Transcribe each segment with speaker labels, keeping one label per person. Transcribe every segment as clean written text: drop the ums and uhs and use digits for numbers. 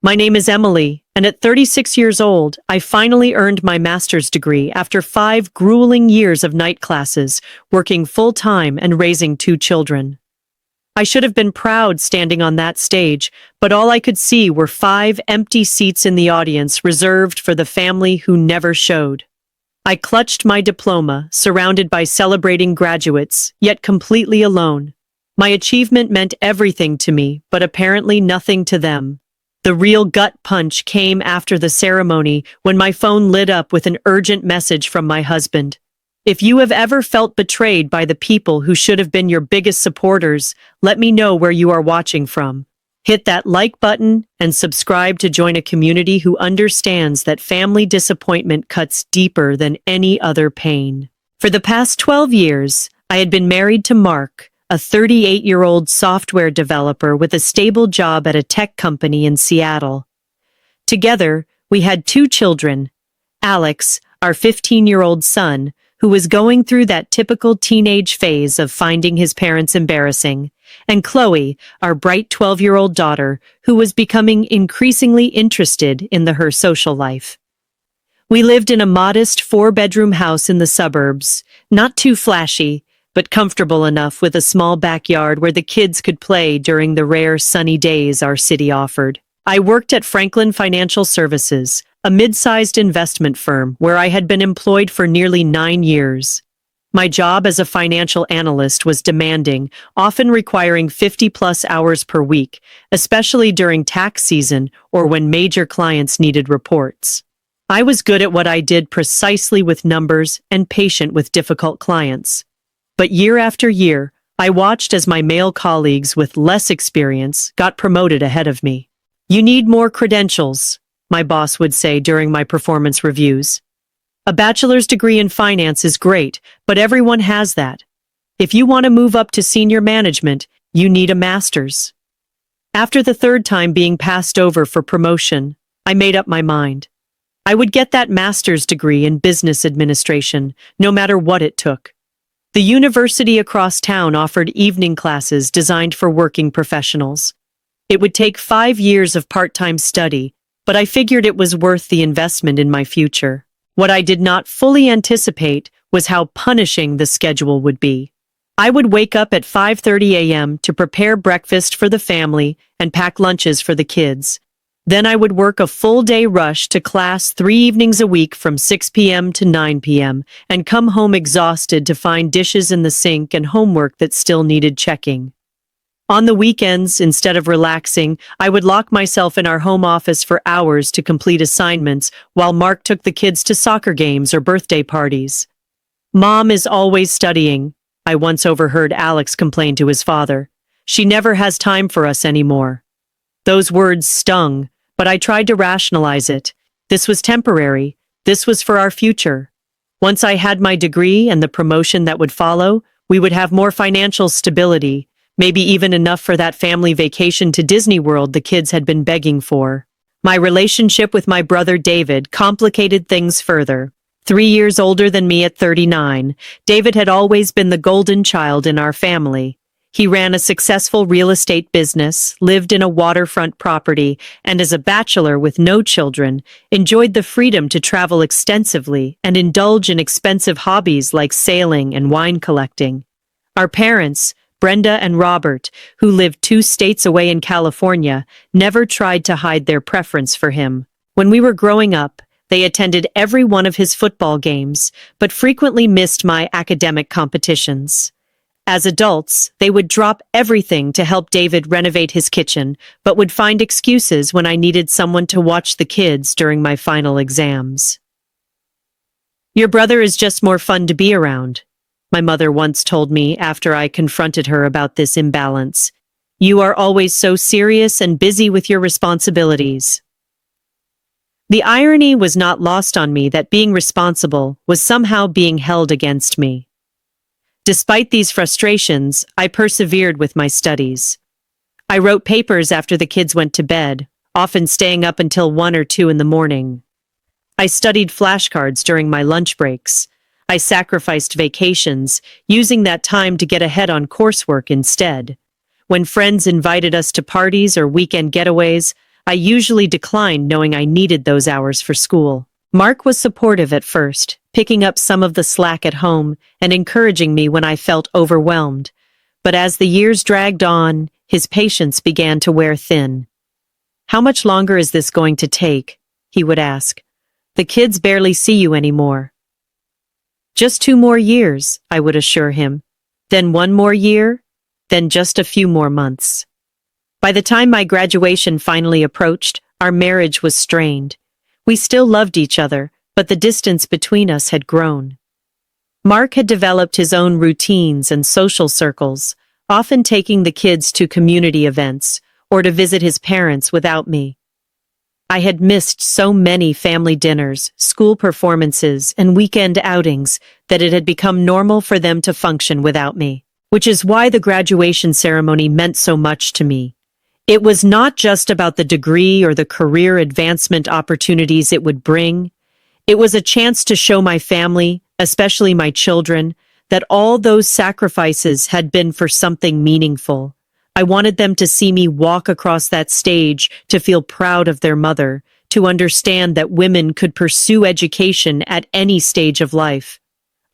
Speaker 1: My name is Emily, and at 36 years old, I finally earned my master's degree after 5 grueling years of night classes, working full-time and raising 2 children. I should have been proud standing on that stage, but all I could see were 5 empty seats in the audience reserved for the family who never showed. I clutched my diploma, surrounded by celebrating graduates, yet completely alone. My achievement meant everything to me, but apparently nothing to them. The real gut punch came after the ceremony when my phone lit up with an urgent message from my husband. If you have ever felt betrayed by the people who should have been your biggest supporters, let me know where you are watching from. Hit that like button and subscribe to join a community who understands that family disappointment cuts deeper than any other pain. For the past 12 years, I had been married to Mark, a 38-year-old software developer with a stable job at a tech company in Seattle. Together, we had 2 children, Alex, our 15-year-old son, who was going through that typical teenage phase of finding his parents embarrassing, and Chloe, our bright 12-year-old daughter, who was becoming increasingly interested in her social life. We lived in a modest 4-bedroom house in the suburbs, not too flashy, but comfortable enough with a small backyard where the kids could play during the rare sunny days our city offered. I worked at Franklin Financial Services, a mid-sized investment firm where I had been employed for nearly 9 years. My job as a financial analyst was demanding, often requiring 50-plus hours per week, especially during tax season or when major clients needed reports. I was good at what I did precisely with numbers and patient with difficult clients. But year after year, I watched as my male colleagues with less experience got promoted ahead of me. "You need more credentials," my boss would say during my performance reviews. "A bachelor's degree in finance is great, but everyone has that. If you want to move up to senior management, you need a master's." After the 3rd time being passed over for promotion, I made up my mind. I would get that master's degree in business administration, no matter what it took. The university across town offered evening classes designed for working professionals. It would take 5 years of part-time study, but I figured it was worth the investment in my future. What I did not fully anticipate was how punishing the schedule would be. I would wake up at 5:30 a.m. to prepare breakfast for the family and pack lunches for the kids. Then I would work a full-day rush to class 3 evenings a week from 6 p.m. to 9 p.m. and come home exhausted to find dishes in the sink and homework that still needed checking. On the weekends, instead of relaxing, I would lock myself in our home office for hours to complete assignments while Mark took the kids to soccer games or birthday parties. "Mom is always studying," I once overheard Alex complain to his father. "She never has time for us anymore." Those words stung, but I tried to rationalize it. This was temporary. This was for our future. Once I had my degree and the promotion that would follow, we would have more financial stability, maybe even enough for that family vacation to Disney World the kids had been begging for. My relationship with my brother David complicated things further. 3 years older than me at 39, David had always been the golden child in our family. He ran a successful real estate business, lived in a waterfront property, and as a bachelor with no children, enjoyed the freedom to travel extensively and indulge in expensive hobbies like sailing and wine collecting. Our parents, Brenda and Robert, who lived 2 states away in California, never tried to hide their preference for him. When we were growing up, they attended every one of his football games, but frequently missed my academic competitions. As adults, they would drop everything to help David renovate his kitchen, but would find excuses when I needed someone to watch the kids during my final exams. "Your brother is just more fun to be around," my mother once told me after I confronted her about this imbalance. "You are always so serious and busy with your responsibilities." The irony was not lost on me that being responsible was somehow being held against me. Despite these frustrations, I persevered with my studies. I wrote papers after the kids went to bed, often staying up until 1 or 2 in the morning. I studied flashcards during my lunch breaks. I sacrificed vacations, using that time to get ahead on coursework instead. When friends invited us to parties or weekend getaways, I usually declined knowing I needed those hours for school. Mark was supportive at first, picking up some of the slack at home and encouraging me when I felt overwhelmed. But as the years dragged on, his patience began to wear thin. "How much longer is this going to take?" he would ask. "The kids barely see you anymore." "Just 2 more years," I would assure him. "Then 1 more year, then just a few more months." By the time my graduation finally approached, our marriage was strained. We still loved each other, but the distance between us had grown. Mark had developed his own routines and social circles, often taking the kids to community events or to visit his parents without me. I had missed so many family dinners, school performances, and weekend outings that it had become normal for them to function without me, which is why the graduation ceremony meant so much to me. It was not just about the degree or the career advancement opportunities it would bring. It was a chance to show my family, especially my children, that all those sacrifices had been for something meaningful. I wanted them to see me walk across that stage, to feel proud of their mother, to understand that women could pursue education at any stage of life.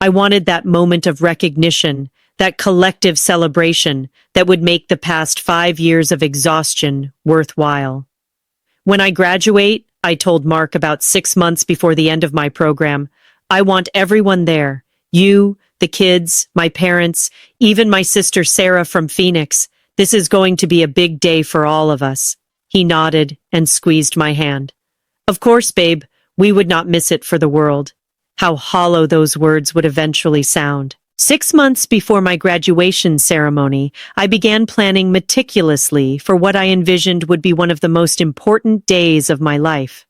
Speaker 1: I wanted that moment of recognition, that collective celebration that would make the past 5 years of exhaustion worthwhile. "When I graduate," I told Mark about 6 months before the end of my program, "I want everyone there. You, the kids, my parents, even my sister Sarah from Phoenix. This is going to be a big day for all of us." He nodded and squeezed my hand. "Of course, babe, we would not miss it for the world." How hollow those words would eventually sound. 6 months before my graduation ceremony, I began planning meticulously for what I envisioned would be one of the most important days of my life.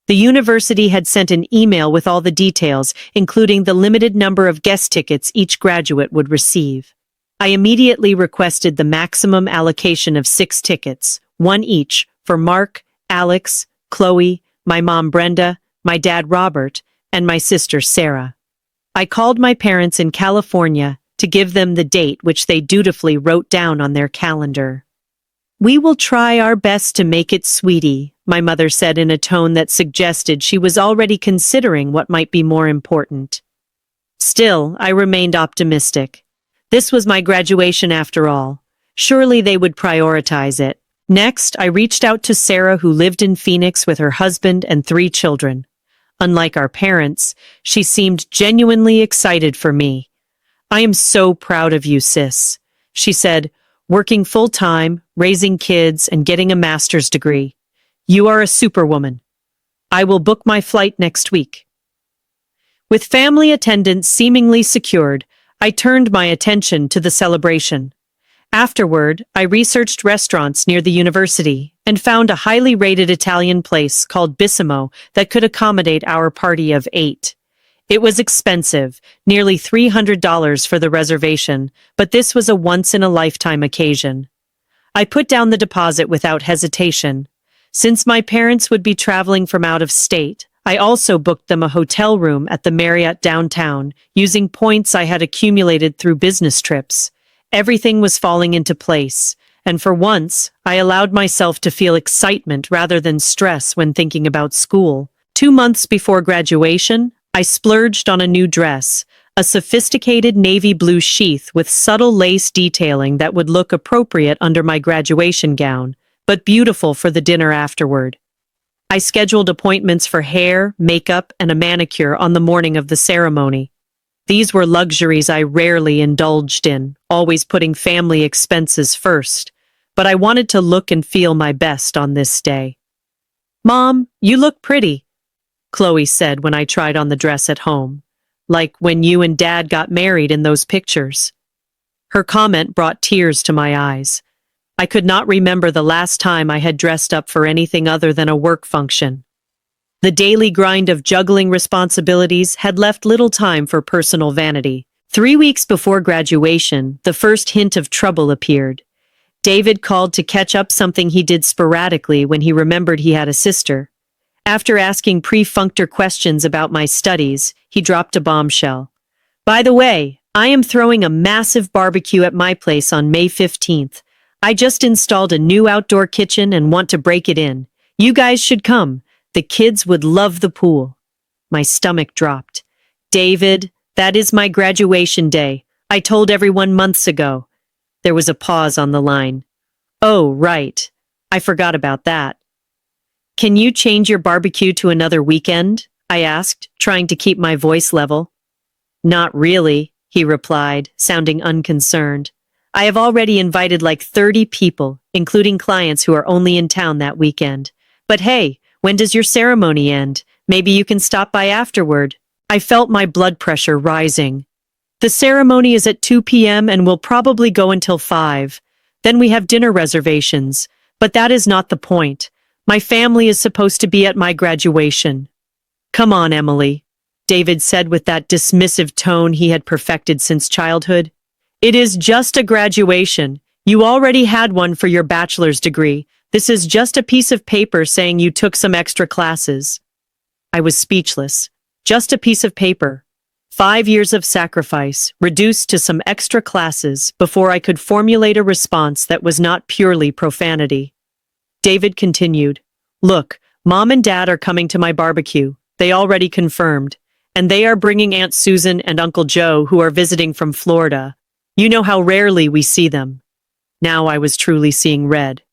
Speaker 1: The university had sent an email with all the details, including the limited number of guest tickets each graduate would receive. I immediately requested the maximum allocation of 6 tickets, one each, for Mark, Alex, Chloe, my mom Brenda, my dad Robert, and my sister Sarah. I called my parents in California to give them the date, which they dutifully wrote down on their calendar. "We will try our best to make it, sweetie," my mother said in a tone that suggested she was already considering what might be more important. Still, I remained optimistic. This was my graduation after all. Surely they would prioritize it. Next, I reached out to Sarah, who lived in Phoenix with her husband and 3 children. Unlike our parents, she seemed genuinely excited for me. "I am so proud of you, sis," she said, "working full-time, raising kids, and getting a master's degree. You are a superwoman. I will book my flight next week." With family attendance seemingly secured, I turned my attention to the celebration. Afterward, I researched restaurants near the university and found a highly rated Italian place called Bissimo that could accommodate our party of 8. It was expensive, nearly $300 for the reservation, but this was a once-in-a-lifetime occasion. I put down the deposit without hesitation. Since my parents would be traveling from out of state, I also booked them a hotel room at the Marriott downtown, using points I had accumulated through business trips. Everything was falling into place, and for once, I allowed myself to feel excitement rather than stress when thinking about school. 2 months before graduation, I splurged on a new dress, a sophisticated navy blue sheath with subtle lace detailing that would look appropriate under my graduation gown, but beautiful for the dinner afterward. I scheduled appointments for hair, makeup, and a manicure on the morning of the ceremony. These were luxuries I rarely indulged in, always putting family expenses first, but I wanted to look and feel my best on this day. "Mom, you look pretty," Chloe said when I tried on the dress at home, "like when you and Dad got married in those pictures." Her comment brought tears to my eyes. I could not remember the last time I had dressed up for anything other than a work function. The daily grind of juggling responsibilities had left little time for personal vanity. 3 weeks before graduation, the first hint of trouble appeared. David called to catch up something he did sporadically when he remembered he had a sister. After asking perfunctory questions about my studies, he dropped a bombshell. "By the way, I am throwing a massive barbecue at my place on May 15th. I just installed a new outdoor kitchen and want to break it in. You guys should come. The kids would love the pool. My stomach dropped. David, that is my graduation day. I told everyone months ago. There was a pause on the line. Oh, right. I forgot about that. Can you change your barbecue to another weekend? I asked, trying to keep my voice level. Not really, he replied, sounding unconcerned. I have already invited like 30 people, including clients who are only in town that weekend. But hey, when does your ceremony end? Maybe you can stop by afterward. I felt my blood pressure rising. The ceremony is at 2 p.m. and will probably go until 5. Then we have dinner reservations. But that is not the point. My family is supposed to be at my graduation. Come on, Emily, David said with that dismissive tone he had perfected since childhood. It is just a graduation. You already had one for your bachelor's degree. This is just a piece of paper saying you took some extra classes. I was speechless. Just a piece of paper. 5 years of sacrifice, reduced to some extra classes before I could formulate a response that was not purely profanity. David continued, Look, Mom and Dad are coming to my barbecue. They already confirmed. And they are bringing Aunt Susan and Uncle Joe, who are visiting from Florida. You know how rarely we see them. Now I was truly seeing red.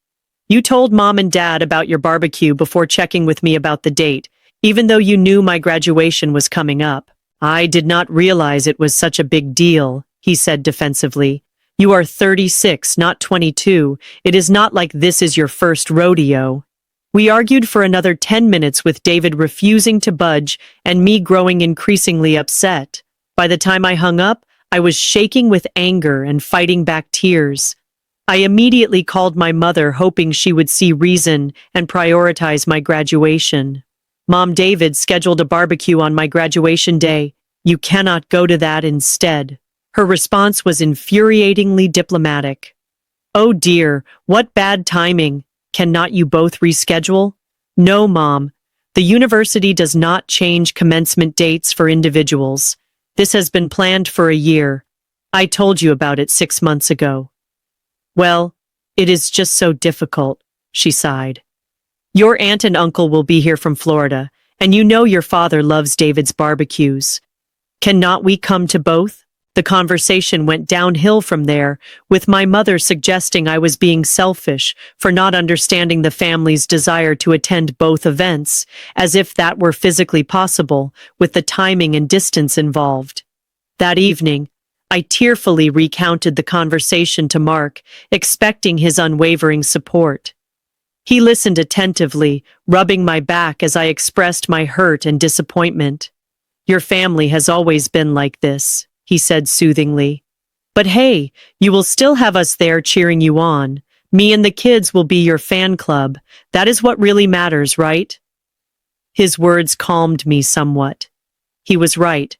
Speaker 1: You told Mom and Dad about your barbecue before checking with me about the date, even though you knew my graduation was coming up. I did not realize it was such a big deal, he said defensively. You are 36, not 22. It is not like this is your first rodeo. We argued for another 10 minutes with David refusing to budge and me growing increasingly upset. By the time I hung up, I was shaking with anger and fighting back tears. I immediately called my mother, hoping she would see reason and prioritize my graduation. Mom, David scheduled a barbecue on my graduation day. You cannot go to that instead. Her response was infuriatingly diplomatic. Oh dear, what bad timing. Cannot you both reschedule? No, Mom. The university does not change commencement dates for individuals. This has been planned for a year. I told you about it 6 months ago. Well, it is just so difficult, she sighed. Your aunt and uncle will be here from Florida, and you know your father loves David's barbecues. Cannot we come to both? The conversation went downhill from there, with my mother suggesting I was being selfish for not understanding the family's desire to attend both events, as if that were physically possible, with the timing and distance involved. That evening, I tearfully recounted the conversation to Mark, expecting his unwavering support. He listened attentively, rubbing my back as I expressed my hurt and disappointment. Your family has always been like this, he said soothingly. But hey, you will still have us there cheering you on. Me and the kids will be your fan club. That is what really matters, right? His words calmed me somewhat. He was right.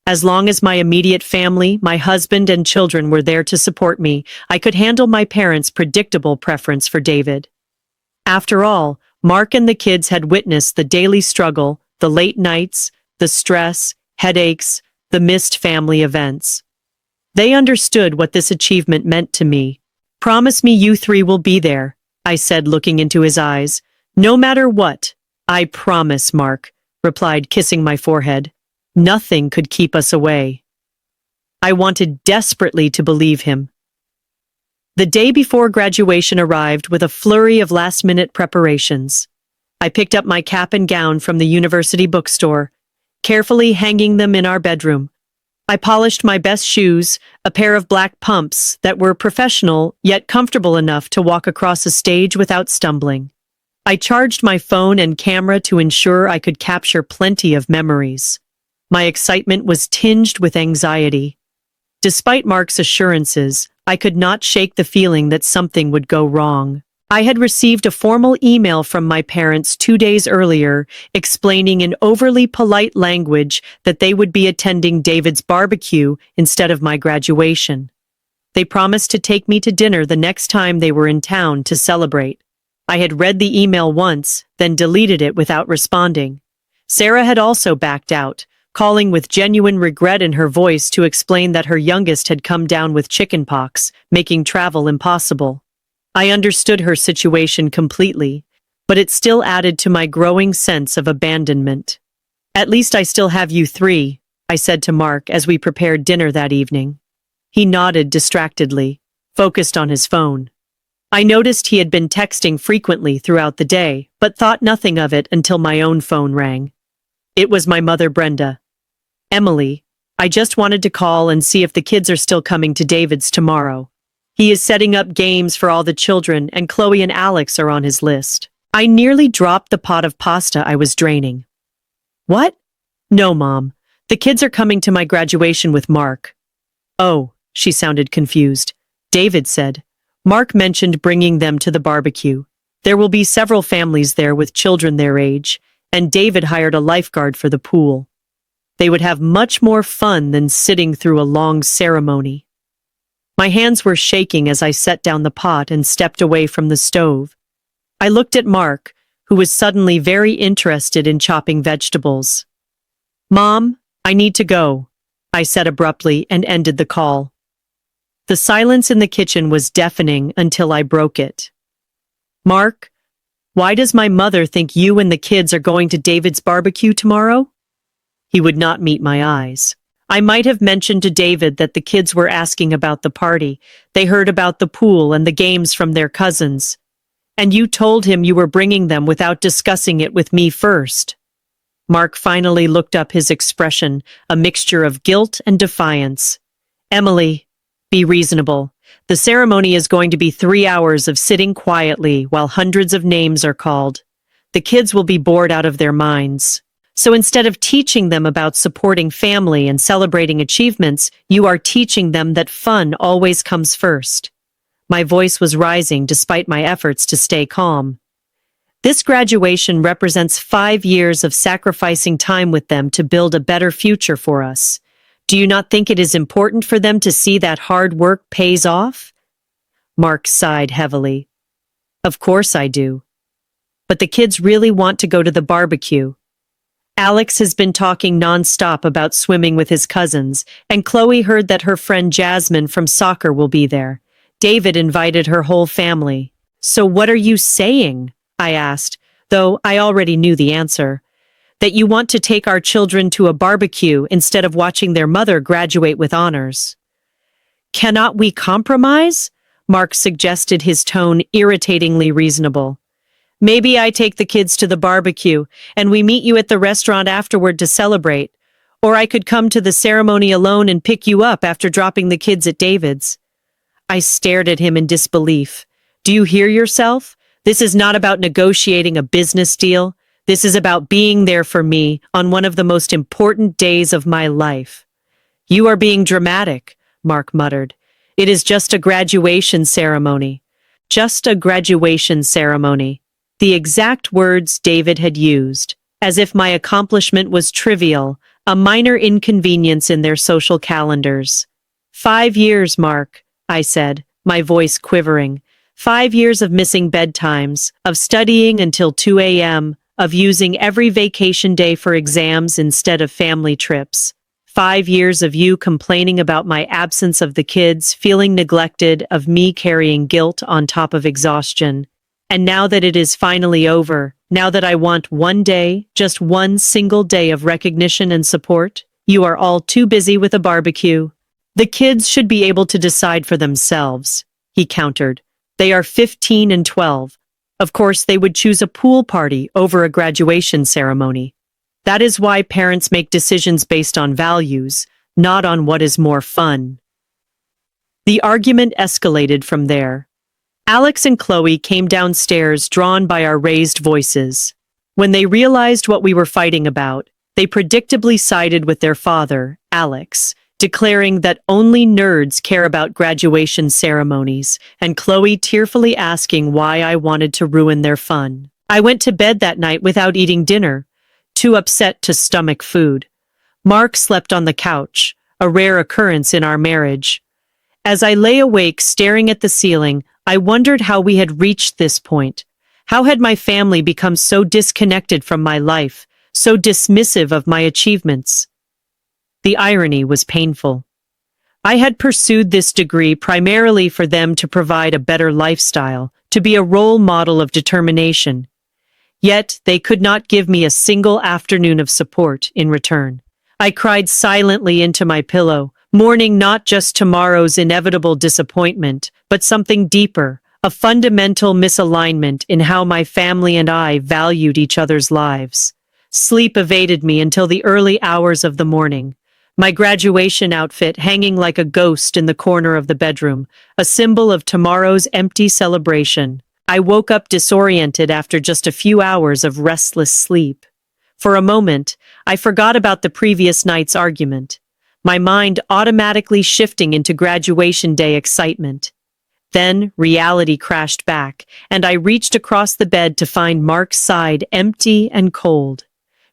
Speaker 1: As long as my immediate family, my husband and children were there to support me, I could handle my parents' predictable preference for David. After all, Mark and the kids had witnessed the daily struggle, the late nights, the stress, headaches, the missed family events. They understood what this achievement meant to me. Promise me you three will be there, I said, looking into his eyes. No matter what. I promise, Mark, replied, kissing my forehead. Nothing could keep us away. I wanted desperately to believe him. The day before graduation arrived with a flurry of last-minute preparations. I picked up my cap and gown from the university bookstore, carefully hanging them in our bedroom. I polished my best shoes, a pair of black pumps that were professional yet comfortable enough to walk across a stage without stumbling. I charged my phone and camera to ensure I could capture plenty of memories. My excitement was tinged with anxiety. Despite Mark's assurances, I could not shake the feeling that something would go wrong. I had received a formal email from my parents 2 days earlier, explaining in overly polite language that they would be attending David's barbecue instead of my graduation. They promised to take me to dinner the next time they were in town to celebrate. I had read the email once, then deleted it without responding. Sarah had also backed out, calling with genuine regret in her voice to explain that her youngest had come down with chickenpox, making travel impossible. I understood her situation completely, but it still added to my growing sense of abandonment. At least I still have you three, I said to Mark as we prepared dinner that evening. He nodded distractedly, focused on his phone. I noticed he had been texting frequently throughout the day, but thought nothing of it until my own phone rang. It was my mother, Brenda. Emily, I just wanted to call and see if the kids are still coming to David's tomorrow. He is setting up games for all the children, and Chloe and Alex are on his list. I nearly dropped the pot of pasta I was draining. What? No, Mom. The kids are coming to my graduation with Mark. Oh, she sounded confused. David said. Mark mentioned bringing them to the barbecue. There will be several families there with children their age, and David hired a lifeguard for the pool. They would have much more fun than sitting through a long ceremony. My hands were shaking as I set down the pot and stepped away from the stove. I looked at Mark, who was suddenly very interested in chopping vegetables. Mom, I need to go, I said abruptly and ended the call. The silence in the kitchen was deafening until I broke it. Mark, why does my mother think you and the kids are going to David's barbecue tomorrow? He would not meet my eyes. I might have mentioned to David that the kids were asking about the party. They heard about the pool and the games from their cousins. And you told him you were bringing them without discussing it with me first. Mark finally looked up, his expression a mixture of guilt and defiance. Emily, be reasonable. The ceremony is going to be 3 hours of sitting quietly while hundreds of names are called. The kids will be bored out of their minds. So instead of teaching them about supporting family and celebrating achievements, you are teaching them that fun always comes first. My voice was rising despite my efforts to stay calm. This graduation represents 5 years of sacrificing time with them to build a better future for us. Do you not think it is important for them to see that hard work pays off? Mark sighed heavily. Of course I do. But the kids really want to go to the barbecue. Alex has been talking nonstop about swimming with his cousins, and Chloe heard that her friend Jasmine from soccer will be there. David invited her whole family. So what are you saying? I asked, though I already knew the answer. That you want to take our children to a barbecue instead of watching their mother graduate with honors. Cannot we compromise? Mark suggested, his tone irritatingly reasonable. Maybe I take the kids to the barbecue and we meet you at the restaurant afterward to celebrate. Or I could come to the ceremony alone and pick you up after dropping the kids at David's. I stared at him in disbelief. Do you hear yourself? This is not about negotiating a business deal. This is about being there for me on one of the most important days of my life. You are being dramatic, Mark muttered. It is just a graduation ceremony. Just a graduation ceremony. The exact words David had used, as if my accomplishment was trivial, a minor inconvenience in their social calendars. 5 years, Mark, I said, my voice quivering. 5 years of missing bedtimes, of studying until 2 a.m., of using every vacation day for exams instead of family trips. 5 years of you complaining about my absence of the kids, feeling neglected, of me carrying guilt on top of exhaustion. And now that it is finally over, now that I want one day, just one single day of recognition and support, you are all too busy with a barbecue. The kids should be able to decide for themselves, he countered. They are 15 and 12. Of course, they would choose a pool party over a graduation ceremony. That is why parents make decisions based on values, not on what is more fun. The argument escalated from there. Alex and Chloe came downstairs, drawn by our raised voices. When they realized what we were fighting about, they predictably sided with their father, Alex, declaring that only nerds care about graduation ceremonies, and Chloe tearfully asking why I wanted to ruin their fun. I went to bed that night without eating dinner, too upset to stomach food. Mark slept on the couch, a rare occurrence in our marriage. As I lay awake staring at the ceiling, I wondered how we had reached this point. How had my family become so disconnected from my life, so dismissive of my achievements? The irony was painful. I had pursued this degree primarily for them to provide a better lifestyle, to be a role model of determination. Yet they could not give me a single afternoon of support in return. I cried silently into my pillow, mourning not just tomorrow's inevitable disappointment, but something deeper, a fundamental misalignment in how my family and I valued each other's lives. Sleep evaded me until the early hours of the morning. My graduation outfit hanging like a ghost in the corner of the bedroom, a symbol of tomorrow's empty celebration. I woke up disoriented after just a few hours of restless sleep. For a moment, I forgot about the previous night's argument, my mind automatically shifting into graduation day excitement. Then reality crashed back, and I reached across the bed to find Mark's side empty and cold.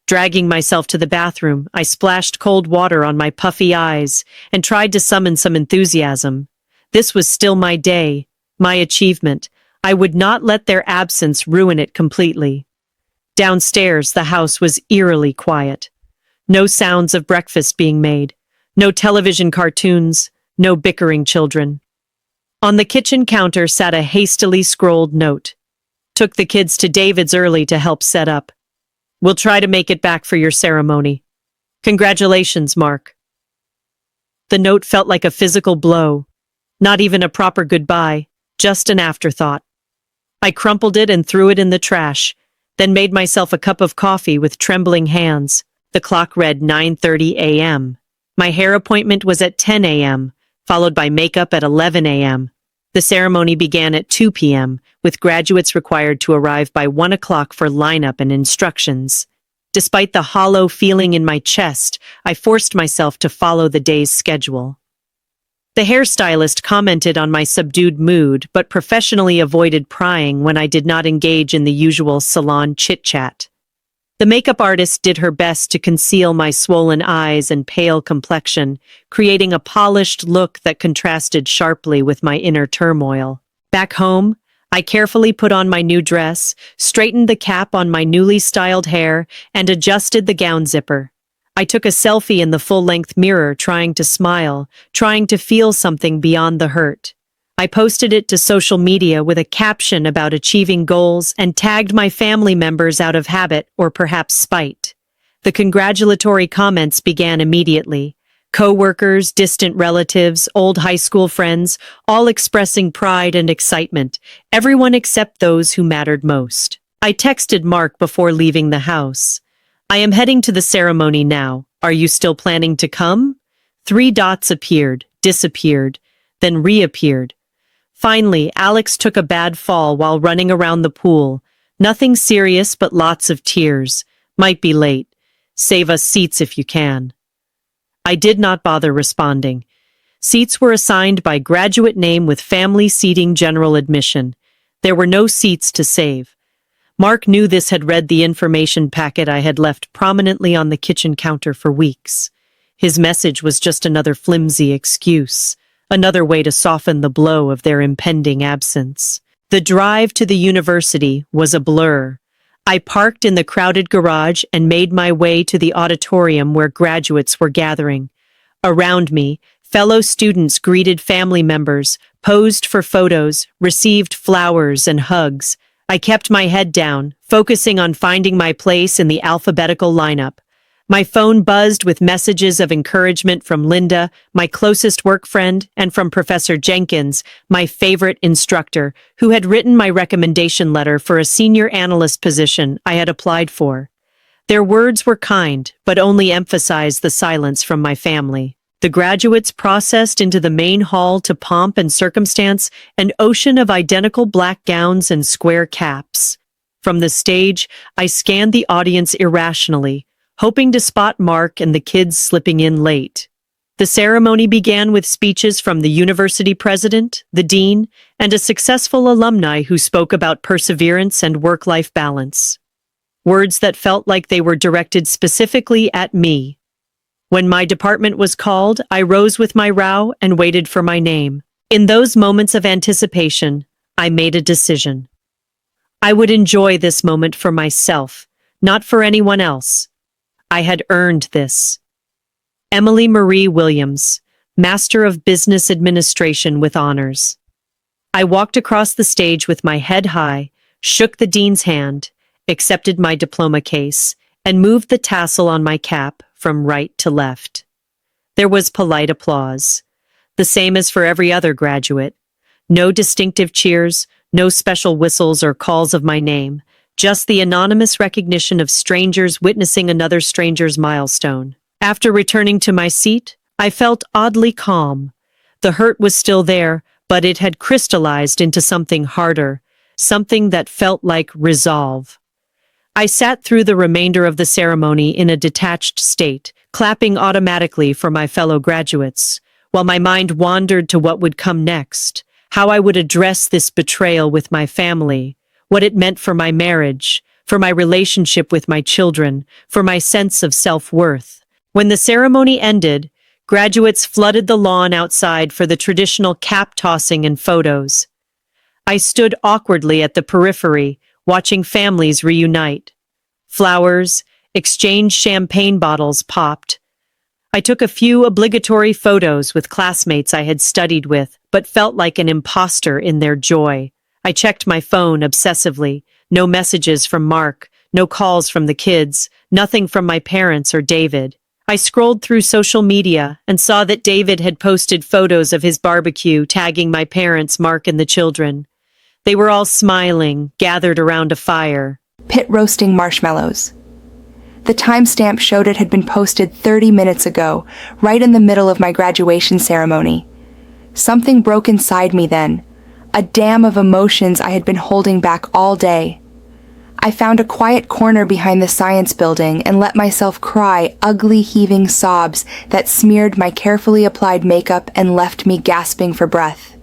Speaker 1: Dragging myself to the bathroom, I splashed cold water on my puffy eyes and tried to summon some enthusiasm. This was still my day, my achievement. I would not let their absence ruin it completely. Downstairs, the house was eerily quiet. No sounds of breakfast being made, no television cartoons, no bickering children. On the kitchen counter sat a hastily scrolled note. Took the kids to David's early to help set up. We'll try to make it back for your ceremony. Congratulations, Mark. The note felt like a physical blow. Not even a proper goodbye, just an afterthought. I crumpled it and threw it in the trash, then made myself a cup of coffee with trembling hands. The clock read 9:30 a.m. My hair appointment was at 10 a.m., followed by makeup at 11 a.m. The ceremony began at 2 p.m., with graduates required to arrive by 1 o'clock for lineup and instructions. Despite the hollow feeling in my chest, I forced myself to follow the day's schedule. The hairstylist commented on my subdued mood, but professionally avoided prying when I did not engage in the usual salon chit-chat. The makeup artist did her best to conceal my swollen eyes and pale complexion, creating a polished look that contrasted sharply with my inner turmoil. Back home, I carefully put on my new dress, straightened the cap on my newly styled hair, and adjusted the gown zipper. I took a selfie in the full-length mirror, trying to smile, trying to feel something beyond the hurt. I posted it to social media with a caption about achieving goals and tagged my family members out of habit or perhaps spite. The congratulatory comments began immediately. Co-workers, distant relatives, old high school friends, all expressing pride and excitement, everyone except those who mattered most. I texted Mark before leaving the house. I am heading to the ceremony now. Are you still planning to come? 3 dots appeared, disappeared, then reappeared. Finally, Alex took a bad fall while running around the pool. Nothing serious, but lots of tears. Might be late. Save us seats if you can. I did not bother responding. Seats were assigned by graduate name with family seating general admission. There were no seats to save. Mark knew this, had read the information packet I had left prominently on the kitchen counter for weeks. His message was just another flimsy excuse, another way to soften the blow of their impending absence. The drive to the university was a blur. I parked in the crowded garage and made my way to the auditorium where graduates were gathering. Around me, fellow students greeted family members, posed for photos, received flowers and hugs. I kept my head down, focusing on finding my place in the alphabetical lineup. My phone buzzed with messages of encouragement from Linda, my closest work friend, and from Professor Jenkins, my favorite instructor, who had written my recommendation letter for a senior analyst position I had applied for. Their words were kind, but only emphasized the silence from my family. The graduates processed into the main hall to pomp and circumstance, an ocean of identical black gowns and square caps. From the stage, I scanned the audience irrationally, hoping to spot Mark and the kids slipping in late. The ceremony began with speeches from the university president, the dean, and a successful alumni who spoke about perseverance and work-life balance. Words that felt like they were directed specifically at me. When my department was called, I rose with my row and waited for my name. In those moments of anticipation, I made a decision. I would enjoy this moment for myself, not for anyone else. I had earned this. Emily Marie Williams, Master of Business Administration with honors. I walked across the stage with my head high, shook the dean's hand, accepted my diploma case, and moved the tassel on my cap from right to left. There was polite applause, the same as for every other graduate. No distinctive cheers, no special whistles or calls of my name, just the anonymous recognition of strangers witnessing another stranger's milestone. After returning to my seat, I felt oddly calm. The hurt was still there, but it had crystallized into something harder, something that felt like resolve. I sat through the remainder of the ceremony in a detached state, clapping automatically for my fellow graduates, while my mind wandered to what would come next, how I would address this betrayal with my family, what it meant for my marriage, for my relationship with my children, for my sense of self-worth. When the ceremony ended, graduates flooded the lawn outside for the traditional cap tossing and photos. I stood awkwardly at the periphery, watching families reunite. Flowers, exchanged champagne bottles popped. I took a few obligatory photos with classmates I had studied with, but felt like an imposter in their joy. I checked my phone obsessively. No messages from Mark, no calls from the kids, nothing from my parents or David. I scrolled through social media and saw that David had posted photos of his barbecue, tagging my parents, Mark, and the children. They were all smiling, gathered around a fire.
Speaker 2: Pit roasting marshmallows. The timestamp showed it had been posted 30 minutes ago, right in the middle of my graduation ceremony. Something broke inside me then, a dam of emotions I had been holding back all day. I found a quiet corner behind the science building and let myself cry ugly heaving sobs that smeared my carefully applied makeup and left me gasping for breath.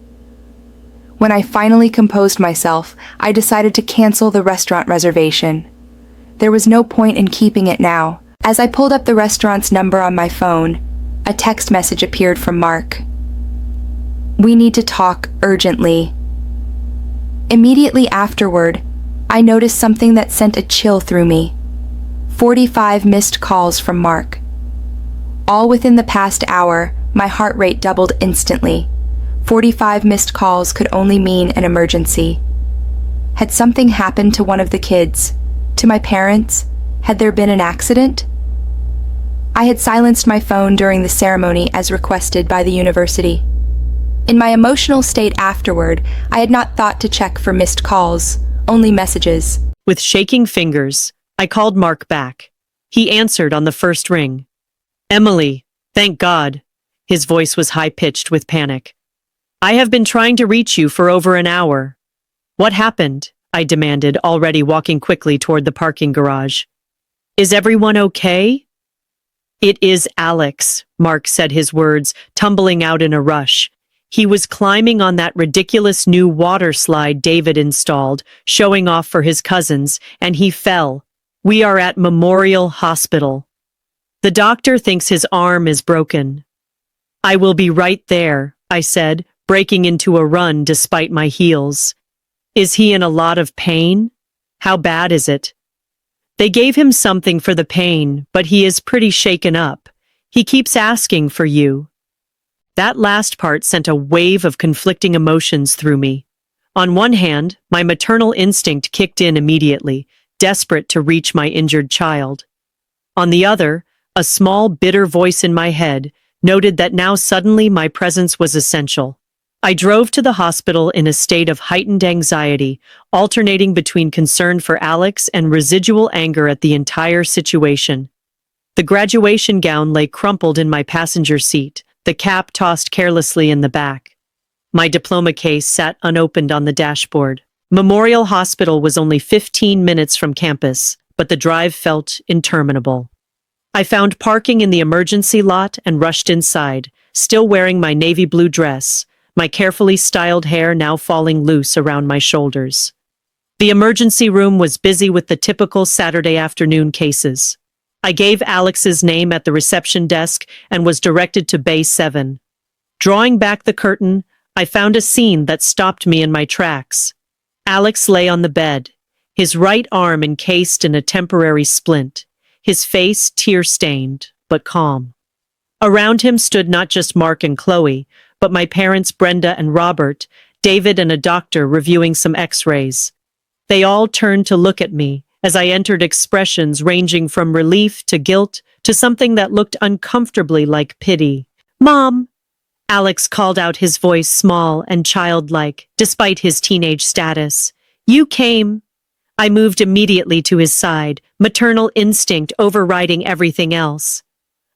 Speaker 2: When I finally composed myself, I decided to cancel the restaurant reservation. There was no point in keeping it now. As I pulled up the restaurant's number on my phone, a text message appeared from Mark. "We need to talk urgently." Immediately afterward, I noticed something that sent a chill through me. 45 missed calls from Mark. All within the past hour, my heart rate doubled instantly. 45 missed calls could only mean an emergency. Had something happened to one of the kids? To my parents? Had there been an accident? I had silenced my phone during the ceremony as requested by the university. In my emotional state afterward, I had not thought to check for missed calls, only messages.
Speaker 1: With shaking fingers, I called Mark back. He answered on the first ring. "Emily, thank God." His voice was high-pitched with panic. "I have been trying to reach you for over an hour." "What happened?" I demanded, already walking quickly toward the parking garage. "Is everyone okay?" "It is Alex," Mark said, his words tumbling out in a rush. He was climbing on that ridiculous new water slide David installed, showing off for his cousins, and he fell. "We are at Memorial Hospital. The doctor thinks his arm is broken." "I will be right there," I said, breaking into a run despite my heels. "Is he in a lot of pain? How bad is it?" "They gave him something for the pain, but he is pretty shaken up. He keeps asking for you." That last part sent a wave of conflicting emotions through me. On one hand, my maternal instinct kicked in immediately, desperate to reach my injured child. On the other, a small, bitter voice in my head noted that now suddenly my presence was essential. I drove to the hospital in a state of heightened anxiety, alternating between concern for Alex and residual anger at the entire situation. The graduation gown lay crumpled in my passenger seat, the cap tossed carelessly in the back. My diploma case sat unopened on the dashboard. Memorial Hospital was only 15 minutes from campus, but the drive felt interminable. I found parking in the emergency lot and rushed inside, still wearing my navy blue dress, my carefully styled hair now falling loose around my shoulders. The emergency room was busy with the typical Saturday afternoon cases. I gave Alex's name at the reception desk and was directed to Bay 7. Drawing back the curtain, I found a scene that stopped me in my tracks. Alex lay on the bed, his right arm encased in a temporary splint, his face tear-stained, but calm. Around him stood not just Mark and Chloe, but my parents Brenda and Robert, David and a doctor reviewing some x-rays. They all turned to look at me, as I entered expressions ranging from relief to guilt to something that looked uncomfortably like pity. "Mom!" Alex called out, his voice small and childlike, despite his teenage status. "You came." I moved immediately to his side, maternal instinct overriding everything else.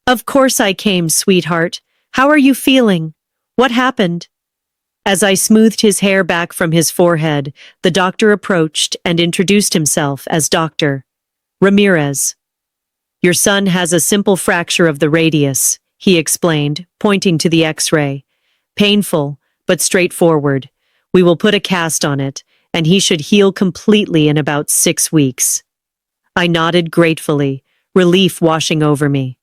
Speaker 1: "Of course I came, sweetheart. How are you feeling? What happened?" As I smoothed his hair back from his forehead, the doctor approached and introduced himself as Dr. Ramirez. "Your son has a simple fracture of the radius," he explained, pointing to the X-ray. "Painful, but straightforward. We will put a cast on it, and he should heal completely in about 6 weeks." I nodded gratefully, relief washing over me.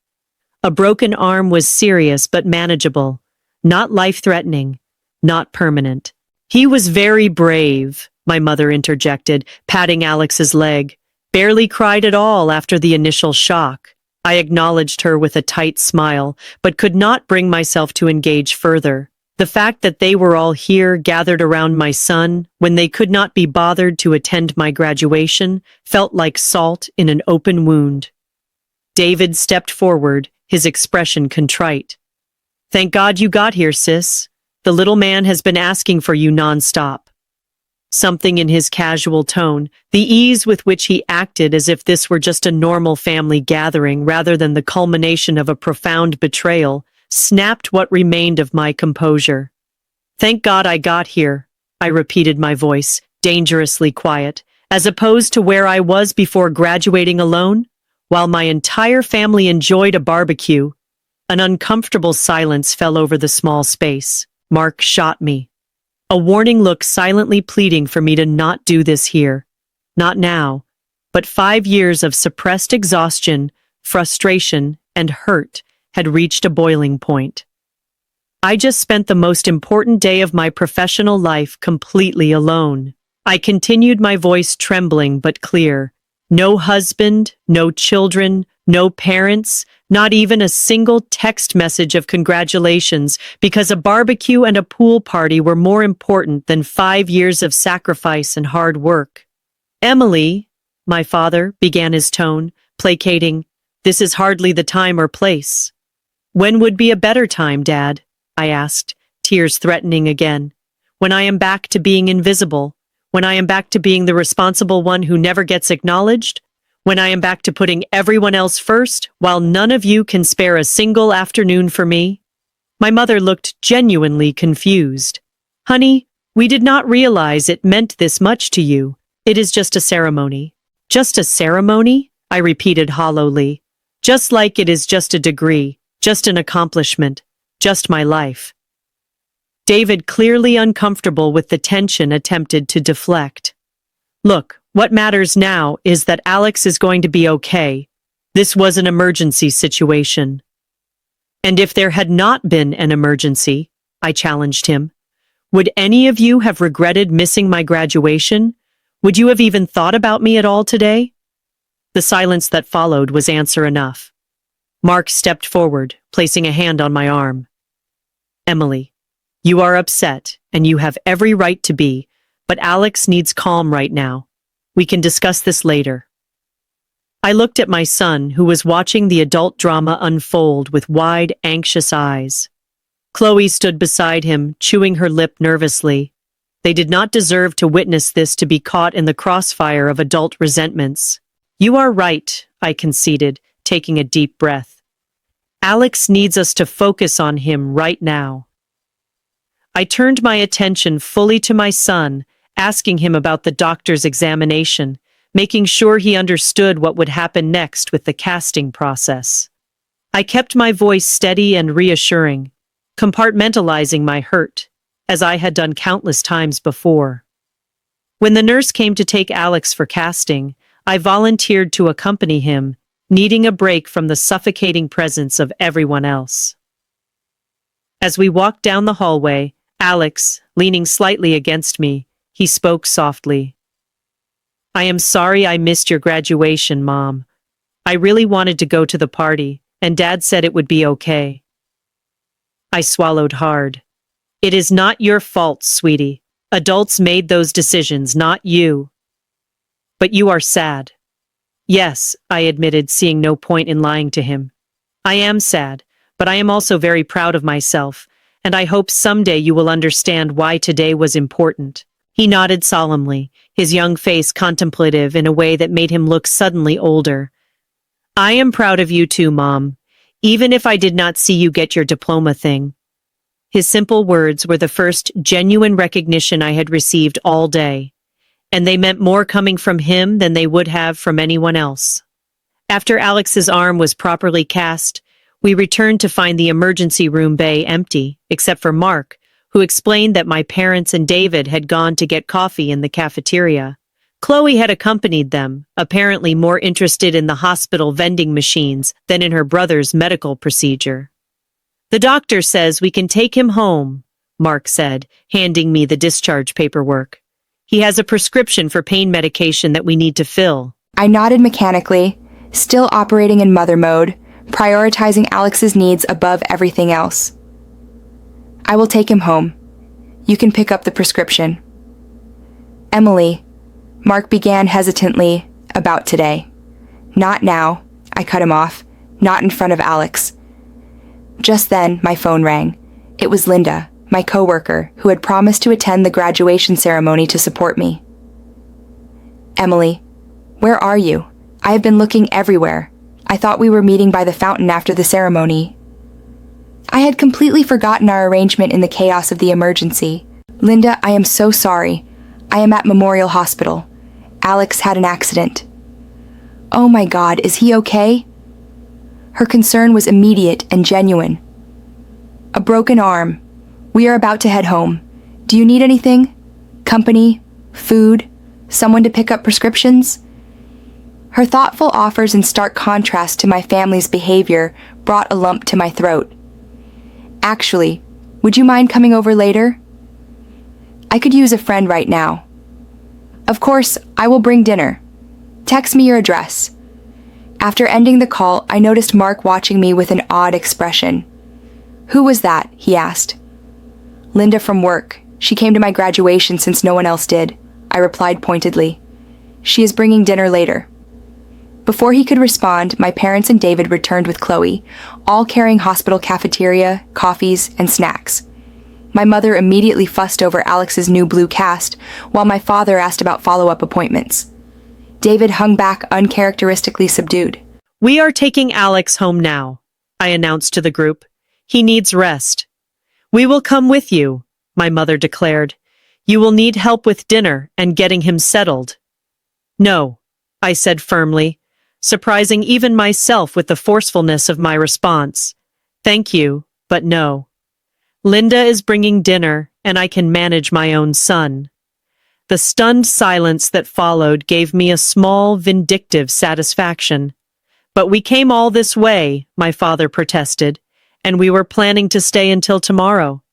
Speaker 1: A broken arm was serious but manageable, not life-threatening, not permanent. "He was very brave," my mother interjected, patting Alex's leg. "Barely cried at all after the initial shock." I acknowledged her with a tight smile, but could not bring myself to engage further. The fact that they were all here, gathered around my son, when they could not be bothered to attend my graduation, felt like salt in an open wound. David stepped forward, his expression contrite. "Thank God you got here, sis. The little man has been asking for you nonstop." Something in his casual tone, the ease with which he acted as if this were just a normal family gathering rather than the culmination of a profound betrayal, snapped what remained of my composure. "Thank God I got here," I repeated, my voice dangerously quiet, "as opposed to where I was before graduating alone, while my entire family enjoyed a barbecue." An uncomfortable silence fell over the small space. Mark shot me. A warning look silently pleading for me to not do this here. Not now. But 5 years of suppressed exhaustion, frustration, and hurt had reached a boiling point. I just spent the most important day of my professional life completely alone. I continued, my voice trembling but clear. No husband, no children, no parents, not even a single text message of congratulations, because a barbecue and a pool party were more important than 5 years of sacrifice and hard work. "Emily," my father began, his tone placating, "this is hardly the time or place." "When would be a better time, Dad?" I asked, tears threatening again. "When I am back to being invisible? When I am back to being the responsible one who never gets acknowledged? When I am back to putting everyone else first, while none of you can spare a single afternoon for me?" My mother looked genuinely confused. "Honey, we did not realize it meant this much to you. It is just a ceremony." "Just a ceremony?" I repeated hollowly. "Just like it is just a degree, just an accomplishment, just my life." David, clearly uncomfortable with the tension, attempted to deflect. "Look, what matters now is that Alex is going to be okay. This was an emergency situation." "And if there had not been an emergency," I challenged him, "would any of you have regretted missing my graduation? Would you have even thought about me at all today?" The silence that followed was answer enough. Mark stepped forward, placing a hand on my arm. "Emily, you are upset, and you have every right to be, but Alex needs calm right now. We can discuss this later." I looked at my son, who was watching the adult drama unfold with wide, anxious eyes. Chloe stood beside him, chewing her lip nervously. They did not deserve to witness this, to be caught in the crossfire of adult resentments. "You are right," I conceded, taking a deep breath. "Alex needs us to focus on him right now." I turned my attention fully to my son, asking him about the doctor's examination, making sure he understood what would happen next with the casting process. I kept my voice steady and reassuring, compartmentalizing my hurt, as I had done countless times before. When the nurse came to take Alex for casting, I volunteered to accompany him, needing a break from the suffocating presence of everyone else. As we walked down the hallway, Alex, leaning slightly against me, he spoke softly. "I am sorry I missed your graduation, Mom. I really wanted to go to the party, and Dad said it would be okay." I swallowed hard. "It is not your fault, sweetie. Adults made those decisions, not you." "But you are sad." Yes, I admitted, seeing no point in lying to him. I am sad, but I am also very proud of myself, and I hope someday you will understand why today was important. He nodded solemnly, his young face contemplative in a way that made him look suddenly older. I am proud of you too, Mom, even if I did not see you get your diploma thing. His simple words were the first genuine recognition I had received all day, and they meant more coming from him than they would have from anyone else. After Alex's arm was properly cast, we returned to find the emergency room bay empty, except for Mark, who explained that my parents and David had gone to get coffee in the cafeteria. Chloe had accompanied them, apparently more interested in the hospital vending machines than in her brother's medical procedure. The doctor says we can take him home, Mark said, handing me the discharge paperwork. He has a prescription for pain medication that we need to fill.
Speaker 2: I nodded mechanically, still operating in mother mode, prioritizing Alex's needs above everything else. I will take him home. You can pick up the prescription. Emily, Mark began hesitantly, about today. Not now, I cut him off, not in front of Alex. Just then, my phone rang. It was Linda, my coworker, who had promised to attend the graduation ceremony to support me. Emily, where are you? I have been looking everywhere. I thought we were meeting by the fountain after the ceremony. I had completely forgotten our arrangement in the chaos of the emergency. Linda, I am so sorry. I am at Memorial Hospital. Alex had an accident. Oh my God, is he okay? Her concern was immediate and genuine. A broken arm. We are about to head home. Do you need anything? Company? Food? Someone to pick up prescriptions? Her thoughtful offers in stark contrast to my family's behavior brought a lump to my throat. Actually, would you mind coming over later? I could use a friend right now. Of course, I will bring dinner. Text me your address. After ending the call, I noticed Mark watching me with an odd expression. Who was that? He asked. Linda from work. She came to my graduation since no one else did, I replied pointedly. She is bringing dinner later. Before he could respond, my parents and David returned with Chloe, all carrying hospital cafeteria, coffees, and snacks. My mother immediately fussed over Alex's new blue cast, while my father asked about follow-up appointments. David hung back uncharacteristically subdued.
Speaker 1: We are taking Alex home now, I announced to the group. He needs rest. We will come with you, my mother declared. You will need help with dinner and getting him settled. No, I said firmly, surprising even myself with the forcefulness of my response. Thank you, but no. Linda is bringing dinner, and I can manage my own son. The stunned silence that followed gave me a small, vindictive satisfaction. But we came all this way, my father protested, and we were planning to stay until tomorrow.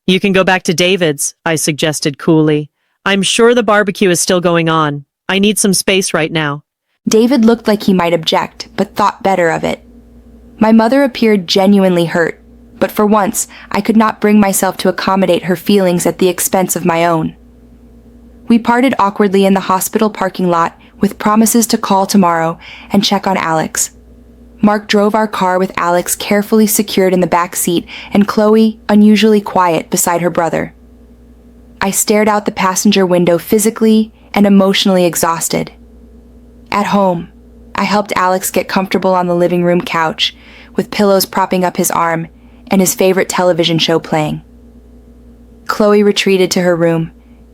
Speaker 1: You can go back to David's, I suggested coolly. I'm sure the barbecue is still going on. I need some space right now.
Speaker 2: David looked like he might object, but thought better of it. My mother appeared genuinely hurt, but for once, I could not bring myself to accommodate her feelings at the expense of my own. We parted awkwardly in the hospital parking lot with promises to call tomorrow and check on Alex. Mark drove our car with Alex carefully secured in the back seat and Chloe unusually quiet beside her brother. I stared out the passenger window physically and emotionally exhausted. At home, I helped Alex get comfortable on the living room couch with pillows propping up his arm and his favorite television show playing. Chloe retreated to her room,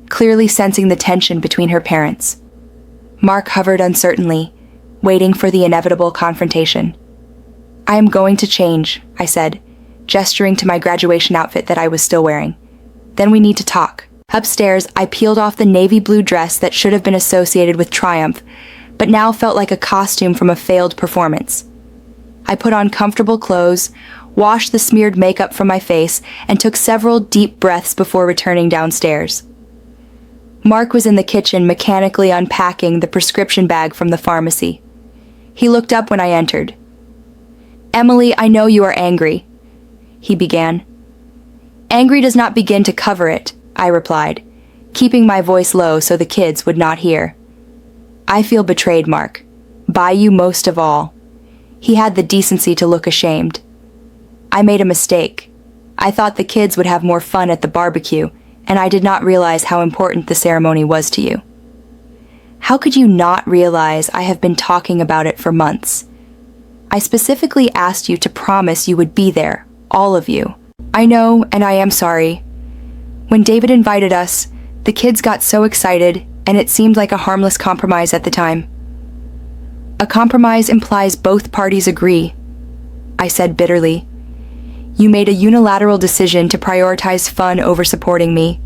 Speaker 2: clearly sensing the tension between her parents. Mark hovered uncertainly, waiting for the inevitable confrontation. I am going to change, I said, gesturing to my graduation outfit that I was still wearing. Then we need to talk. Upstairs, I peeled off the navy blue dress that should have been associated with triumph, but now felt like a costume from a failed performance. I put on comfortable clothes, washed the smeared makeup from my face, and took several deep breaths before returning downstairs. Mark was in the kitchen mechanically unpacking the prescription bag from the pharmacy. He looked up when I entered. Emily, I know you are angry, he began. Angry does not begin to cover it, I replied, keeping my voice low so the kids would not hear. I feel betrayed, Mark. by you most of all. He had the decency to look ashamed. I made a mistake. I thought the kids would have more fun at the barbecue, and I did not realize how important the ceremony was to you. How could you not realize I have been talking about it for months? I specifically asked you to promise you would be there, all of you. I know, and I am sorry. When David invited us, the kids got so excited, and it seemed like a harmless compromise at the time. A compromise implies both parties agree, I said bitterly. You made a unilateral decision to prioritize fun over supporting me.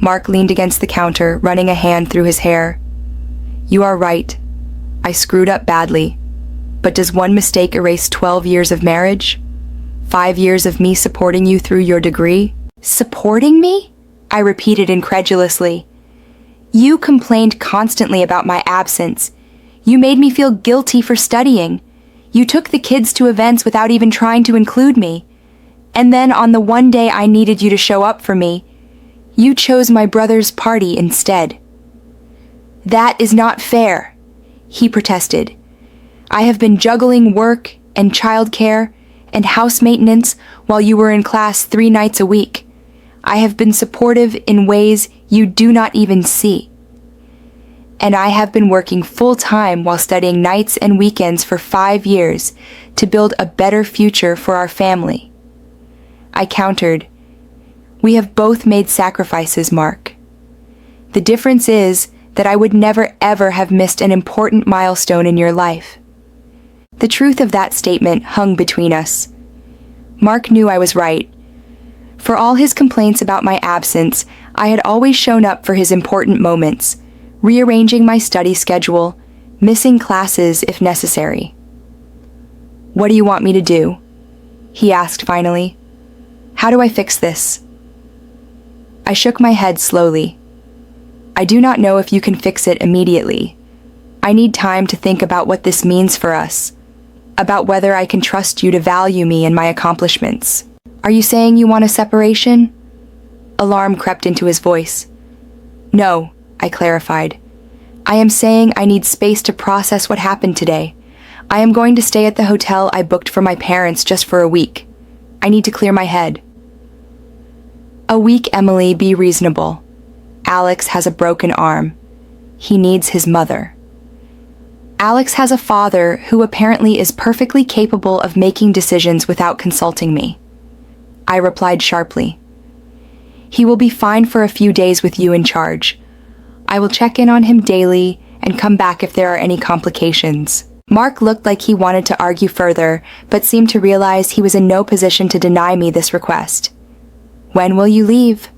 Speaker 2: Mark leaned against the counter, running a hand through his hair. You are right. I screwed up badly. But does one mistake erase 12 years of marriage? 5 years of me supporting you through your degree? Supporting me? I repeated incredulously. You complained constantly about my absence. You made me feel guilty for studying. You took the kids to events without even trying to include me. And then on the one day I needed you to show up for me, you chose my brother's party instead. That is not fair, he protested. I have been juggling work and childcare and house maintenance while you were in class 3 nights a week. I have been supportive in ways you do not even see. And I have been working full-time while studying nights and weekends for 5 years to build a better future for our family. I countered, We have both made sacrifices, Mark. The difference is that I would never ever have missed an important milestone in your life. The truth of that statement hung between us. Mark knew I was right. For all his complaints about my absence, I had always shown up for his important moments, rearranging my study schedule, missing classes if necessary. What do you want me to do? He asked finally. How do I fix this? I shook my head slowly. I do not know if you can fix it immediately. I need time to think about what this means for us, about whether I can trust you to value me and my accomplishments. Are you saying you want a separation? Alarm crept into his voice. No, I clarified. I am saying I need space to process what happened today. I am going to stay at the hotel I booked for my parents just for a week. I need to clear my head. A week, Emily, be reasonable. Alex has a broken arm. He needs his mother. Alex has a father who apparently is perfectly capable of making decisions without consulting me. I replied sharply. He will be fine for a few days with you in charge. I will check in on him daily and come back if there are any complications. Mark looked like he wanted to argue further, but seemed to realize he was in no position to deny me this request. When will you leave?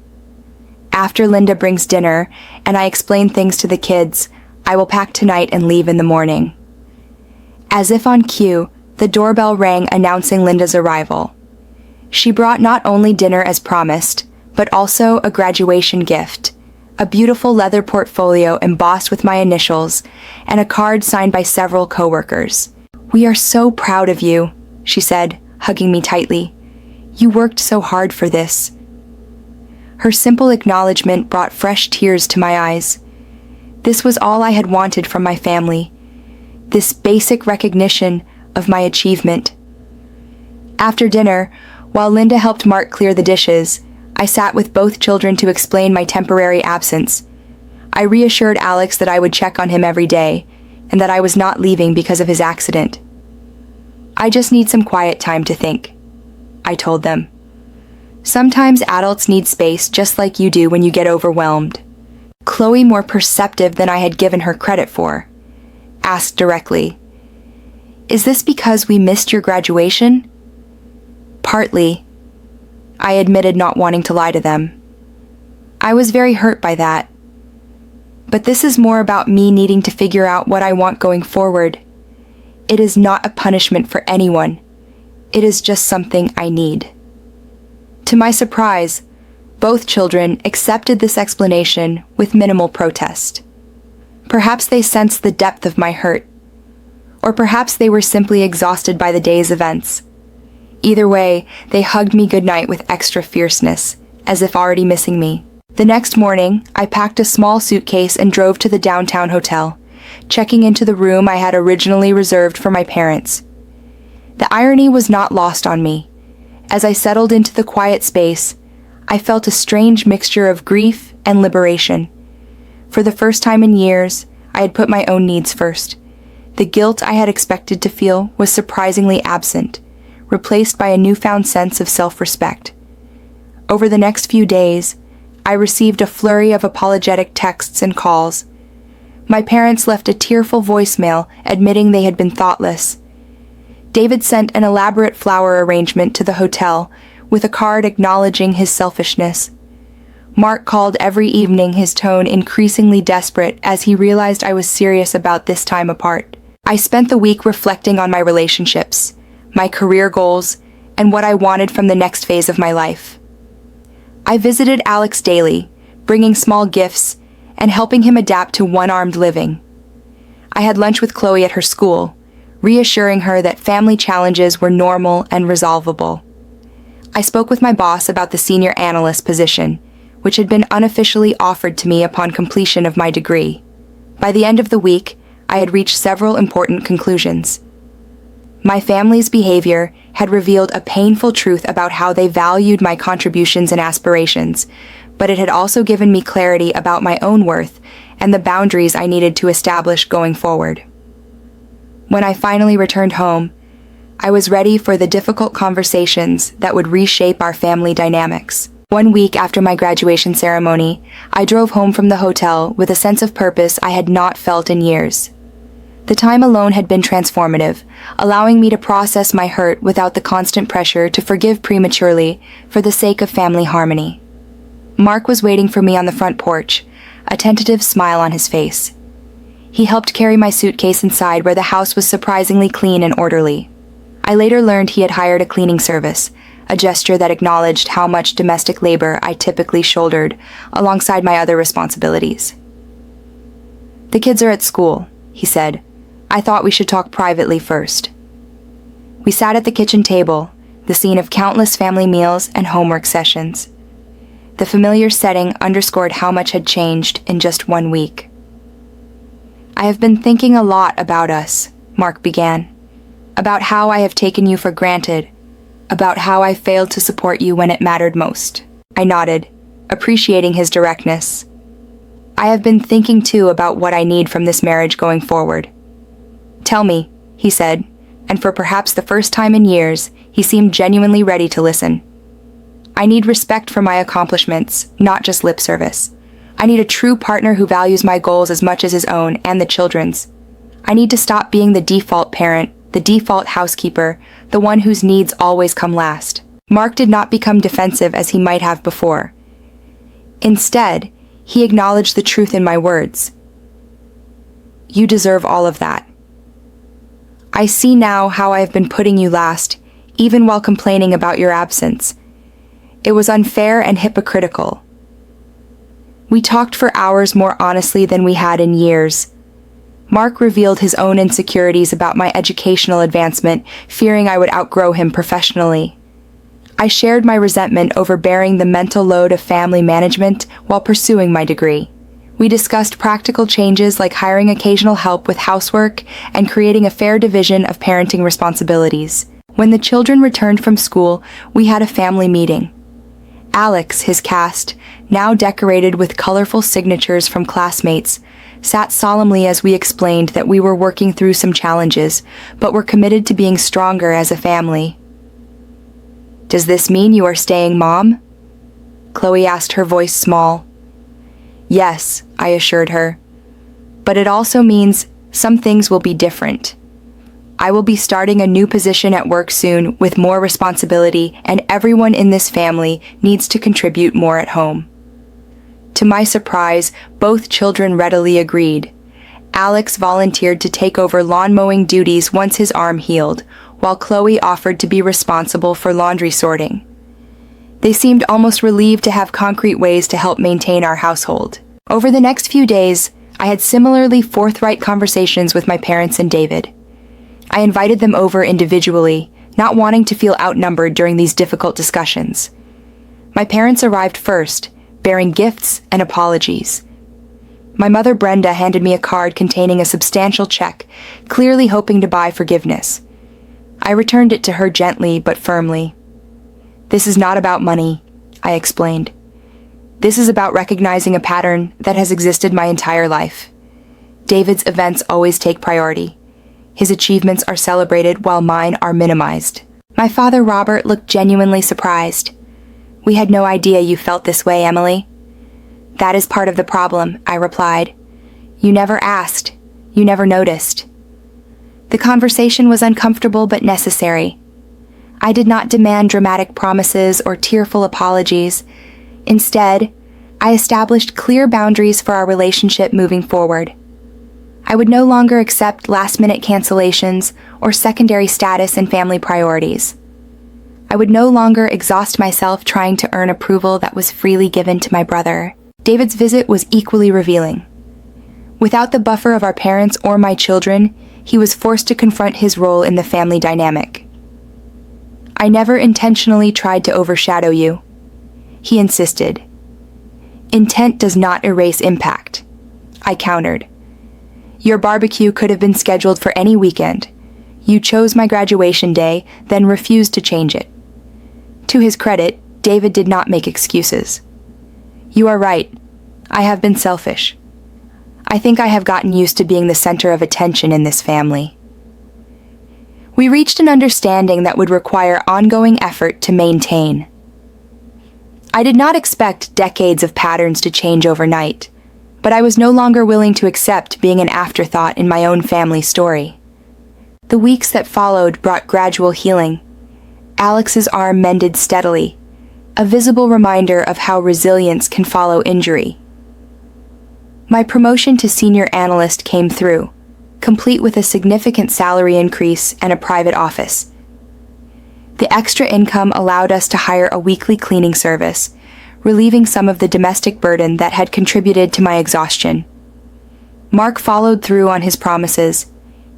Speaker 2: After Linda brings dinner, and I explain things to the kids, I will pack tonight and leave in the morning. As if on cue, the doorbell rang announcing Linda's arrival. She brought not only dinner as promised, but also a graduation gift, a beautiful leather portfolio embossed with my initials, and a card signed by several coworkers. We are so proud of you, she said, hugging me tightly. You worked so hard for this. Her simple acknowledgement brought fresh tears to my eyes. This was all I had wanted from my family, this basic recognition of my achievement. After dinner, while Linda helped Mark clear the dishes, I sat with both children to explain my temporary absence. I reassured Alex that I would check on him every day, and that I was not leaving because of his accident. I just need some quiet time to think, I told them. Sometimes adults need space just like you do when you get overwhelmed. Chloe, more perceptive than I had given her credit for, asked directly, Is this because we missed your graduation? Partly, I admitted, not wanting to lie to them. I was very hurt by that. But this is more about me needing to figure out what I want going forward. It is not a punishment for anyone. It is just something I need. To my surprise, both children accepted this explanation with minimal protest. Perhaps they sensed the depth of my hurt, or perhaps they were simply exhausted by the day's events. Either way, they hugged me goodnight with extra fierceness, as if already missing me. The next morning, I packed a small suitcase and drove to the downtown hotel, checking into the room I had originally reserved for my parents. The irony was not lost on me. As I settled into the quiet space, I felt a strange mixture of grief and liberation. For the first time in years, I had put my own needs first. The guilt I had expected to feel was surprisingly absent, replaced by a newfound sense of self-respect. Over the next few days, I received a flurry of apologetic texts and calls. My parents left a tearful voicemail admitting they had been thoughtless. David sent an elaborate flower arrangement to the hotel with a card acknowledging his selfishness. Mark called every evening, his tone increasingly desperate as he realized I was serious about this time apart. I spent the week reflecting on my relationships, my career goals, and what I wanted from the next phase of my life. I visited Alex daily, bringing small gifts and helping him adapt to one-armed living. I had lunch with Chloe at her school, reassuring her that family challenges were normal and resolvable. I spoke with my boss about the senior analyst position, which had been unofficially offered to me upon completion of my degree. By the end of the week, I had reached several important conclusions. My family's behavior had revealed a painful truth about how they valued my contributions and aspirations, but it had also given me clarity about my own worth and the boundaries I needed to establish going forward. When I finally returned home, I was ready for the difficult conversations that would reshape our family dynamics. 1 week after my graduation ceremony, I drove home from the hotel with a sense of purpose I had not felt in years. The time alone had been transformative, allowing me to process my hurt without the constant pressure to forgive prematurely for the sake of family harmony. Mark was waiting for me on the front porch, a tentative smile on his face. He helped carry my suitcase inside where the house was surprisingly clean and orderly. I later learned he had hired a cleaning service, a gesture that acknowledged how much domestic labor I typically shouldered alongside my other responsibilities. "The kids are at school," he said. "I thought we should talk privately first." We sat at the kitchen table, the scene of countless family meals and homework sessions. The familiar setting underscored how much had changed in just 1 week. "I have been thinking a lot about us," Mark began. "About how I have taken you for granted, about how I failed to support you when it mattered most." I nodded, appreciating his directness. "I have been thinking too about what I need from this marriage going forward." "Tell me," he said, and for perhaps the first time in years, he seemed genuinely ready to listen. "I need respect for my accomplishments, not just lip service. I need a true partner who values my goals as much as his own and the children's. I need to stop being the default parent, the default housekeeper, the one whose needs always come last." Mark did not become defensive as he might have before. Instead, he acknowledged the truth in my words. "You deserve all of that. I see now how I have been putting you last, even while complaining about your absence. It was unfair and hypocritical." We talked for hours more honestly than we had in years. Mark revealed his own insecurities about my educational advancement, fearing I would outgrow him professionally. I shared my resentment over bearing the mental load of family management while pursuing my degree. We discussed practical changes like hiring occasional help with housework and creating a fair division of parenting responsibilities. When the children returned from school, we had a family meeting. Alex, his cast, now decorated with colorful signatures from classmates, sat solemnly as we explained that we were working through some challenges, but were committed to being stronger as a family. "Does this mean you are staying, Mom?" Chloe asked, her voice small. "Yes," I assured her. "But it also means some things will be different. I will be starting a new position at work soon with more responsibility, and everyone in this family needs to contribute more at home." To my surprise, both children readily agreed. Alex volunteered to take over lawn mowing duties once his arm healed, while Chloe offered to be responsible for laundry sorting. They seemed almost relieved to have concrete ways to help maintain our household. Over the next few days, I had similarly forthright conversations with my parents and David. I invited them over individually, not wanting to feel outnumbered during these difficult discussions. My parents arrived first, bearing gifts and apologies. My mother Brenda handed me a card containing a substantial check, clearly hoping to buy forgiveness. I returned it to her gently but firmly. "This is not about money," I explained. "This is about recognizing a pattern that has existed my entire life. David's events always take priority. His achievements are celebrated while mine are minimized." My father Robert looked genuinely surprised. "We had no idea you felt this way, Emily." "That is part of the problem," I replied. "You never asked. You never noticed." The conversation was uncomfortable but necessary. I did not demand dramatic promises or tearful apologies. Instead, I established clear boundaries for our relationship moving forward. I would no longer accept last-minute cancellations or secondary status in family priorities. I would no longer exhaust myself trying to earn approval that was freely given to my brother. David's visit was equally revealing. Without the buffer of our parents or my children, he was forced to confront his role in the family dynamic. "I never intentionally tried to overshadow you," he insisted. "Intent does not erase impact," I countered. "Your barbecue could have been scheduled for any weekend. You chose my graduation day, then refused to change it." To his credit, David did not make excuses. "You are right. I have been selfish. I think I have gotten used to being the center of attention in this family." We reached an understanding that would require ongoing effort to maintain. I did not expect decades of patterns to change overnight, but I was no longer willing to accept being an afterthought in my own family story. The weeks that followed brought gradual healing. Alex's arm mended steadily, a visible reminder of how resilience can follow injury. My promotion to senior analyst came through, complete with a significant salary increase and a private office. The extra income allowed us to hire a weekly cleaning service, relieving some of the domestic burden that had contributed to my exhaustion. Mark followed through on his promises,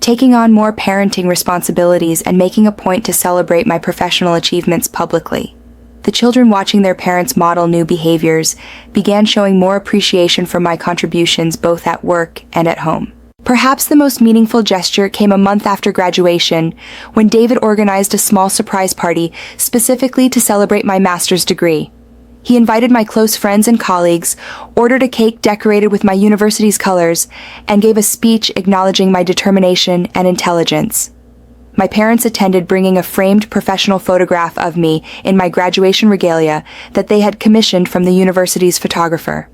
Speaker 2: taking on more parenting responsibilities and making a point to celebrate my professional achievements publicly. The children watching their parents model new behaviors began showing more appreciation for my contributions both at work and at home. Perhaps the most meaningful gesture came a month after graduation, when David organized a small surprise party specifically to celebrate my master's degree. He invited my close friends and colleagues, ordered a cake decorated with my university's colors, and gave a speech acknowledging my determination and intelligence. My parents attended, bringing a framed professional photograph of me in my graduation regalia that they had commissioned from the university's photographer.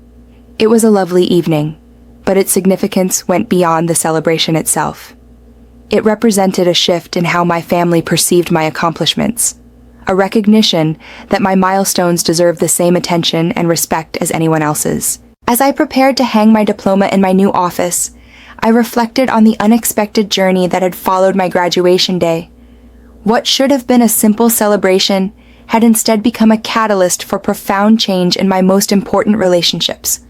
Speaker 2: It was a lovely evening, but its significance went beyond the celebration itself. It represented a shift in how my family perceived my accomplishments, a recognition that my milestones deserve the same attention and respect as anyone else's. As I prepared to hang my diploma in my new office, I reflected on the unexpected journey that had followed my graduation day. What should have been a simple celebration had instead become a catalyst for profound change in my most important relationships.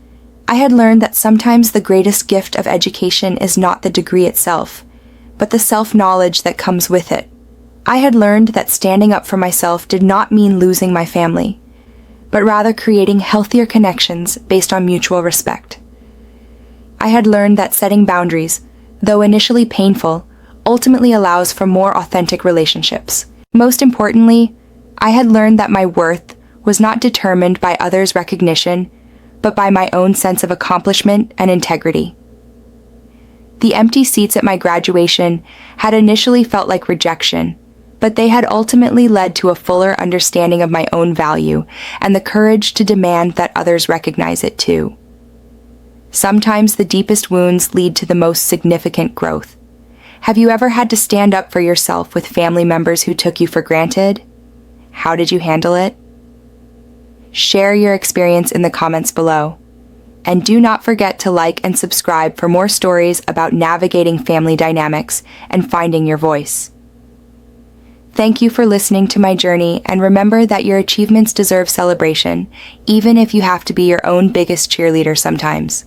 Speaker 2: I had learned that sometimes the greatest gift of education is not the degree itself, but the self-knowledge that comes with it. I had learned that standing up for myself did not mean losing my family, but rather creating healthier connections based on mutual respect. I had learned that setting boundaries, though initially painful, ultimately allows for more authentic relationships. Most importantly, I had learned that my worth was not determined by others' recognition, but by my own sense of accomplishment and integrity. The empty seats at my graduation had initially felt like rejection, but they had ultimately led to a fuller understanding of my own value and the courage to demand that others recognize it too. Sometimes the deepest wounds lead to the most significant growth. Have you ever had to stand up for yourself with family members who took you for granted? How did you handle it? Share your experience in the comments below. And do not forget to like and subscribe for more stories about navigating family dynamics and finding your voice. Thank you for listening to my journey, and remember that your achievements deserve celebration, even if you have to be your own biggest cheerleader sometimes.